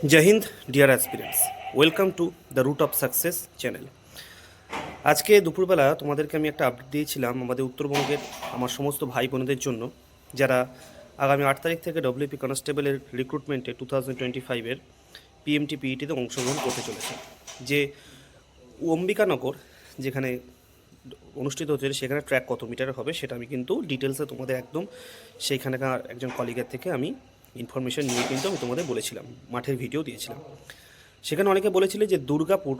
Joy Hind dear aspirants, welcome to the root of success channel. আজকে দুপুরবেলা তোমাদেরকে আমি একটা আপডেট দিয়েছিলাম আমাদের উত্তরবঙ্গের আমার সমস্ত ভাই বোনেদের জন্য, যারা আগামী 8 তারিখ থেকে ডব্লিউপি কনস্টেবলের রিক্রুটমেন্টে 2025-এর পিএমটি পিইটিতে অংশগ্রহণ করতে চলেছে। যে অম্বিকানগর যেখানে অনুষ্ঠিত হচ্ছে সেখানে ট্র্যাক কত মিটার হবে সেটা আমি কিন্তু ডিটেলসে তোমাদের একদম সেইখানকার একজন কলিগের থেকে আমি ইনফরমেশন নিয়ে কিন্তু আমি তোমাদের বলেছিলাম, মাঠের ভিডিও দিয়েছিলাম। সেখানে অনেকে বলেছিলে যে দুর্গাপুর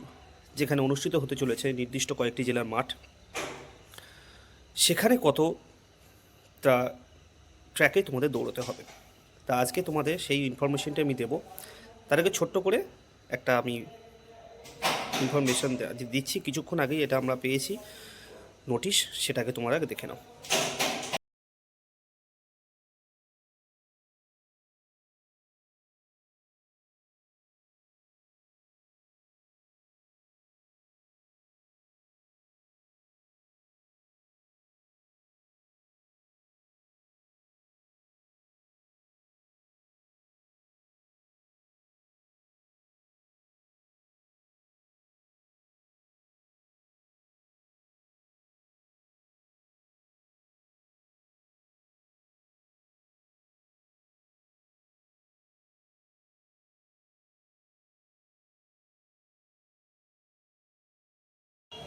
যেখানে অনুষ্ঠিত হতে চলেছে নির্দিষ্ট কয়েকটি জেলার মাঠ, সেখানে কতটা ট্র্যাকে তোমাদের দৌড়তে হবে। তা আজকে তোমাদের সেই ইনফরমেশনটা আমি দেবো। তার আগে ছোট্ট করে একটা আমি ইনফরমেশন দিচ্ছি। কিছুক্ষণ আগেই এটা আমরা পেয়েছি নোটিশ, সেটাকে তোমরা আগে দেখে নাও।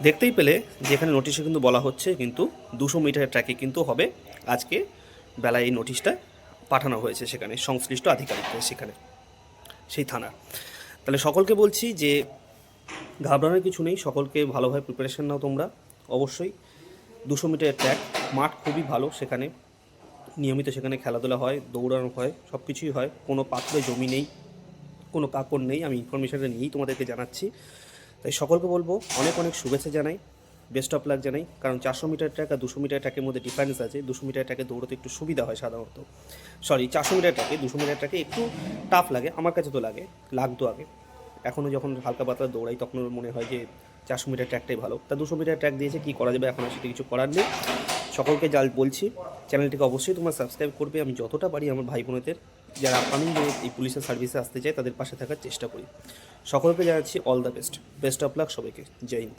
দেখতেই পেলে যেখানে নোটিশে কিন্তু বলা হচ্ছে কিন্তু 200 মিটারের ট্র্যাকে কিন্তু হবে। আজকে বেলায় এই নোটিশটা পাঠানো হয়েছে সেখানে সংশ্লিষ্ট আধিকারিকদের, সেখানে সেই থানা। তাহলে সকলকে বলছি যে ঘাবড়ানোর কিছু নেই, সকলকে ভালোভাবে প্রিপারেশন নাও তোমরা। অবশ্যই 200 মিটারের ট্র্যাক, মাঠ খুবই ভালো, সেখানে নিয়মিত সেখানে খেলাধুলা হয়, দৌড়ানো হয়, সব কিছুই হয়। কোনো পাথরে জমি নেই, কোনো কাকড় নেই। আমি ইনফরমেশনটা নিয়েই তোমাদেরকে জানাচ্ছি। তাই সকলকে বলবো অনেক অনেক শুভেচ্ছা জানাই, বেস্ট অফ লাক জানাই। কারণ 400 মিটার ট্র্যাক আর 200 মিটার ট্র্যাকের মধ্যে ডিফারেন্স আছে। 200 মিটার ট্র্যাকে দৌড়তে একটু সুবিধা হয় সাধারণত, 400 মিটার ট্র্যাকে 200 মিটার ট্র্যাকে একটু টাফ লাগে, আমার কাছে তো লাগতো আগে। এখনও যখন হালকা পাতলা দৌড়াই তখন মনে হয় যে 400 মিটার ট্র্যাকটাই ভালো। তা 200 মিটার ট্র্যাক দিয়েছে, কী করা যাবে, এখন আর সেটা কিছু করার নেই। সকলকে যা বলছি, চ্যানেলটিকে অবশ্যই তোমরা সাবস্ক্রাইব করবে। আমি যতটা পারি আমার ভাই বোনেদের যারা আপকামিং এই পুলিশের সার্ভিসে আসতে চায় তাদের পাশে থাকার চেষ্টা করি। সকলকে জানাচ্ছি all the best, best of luck সবাইকে। জয় হিন্দ।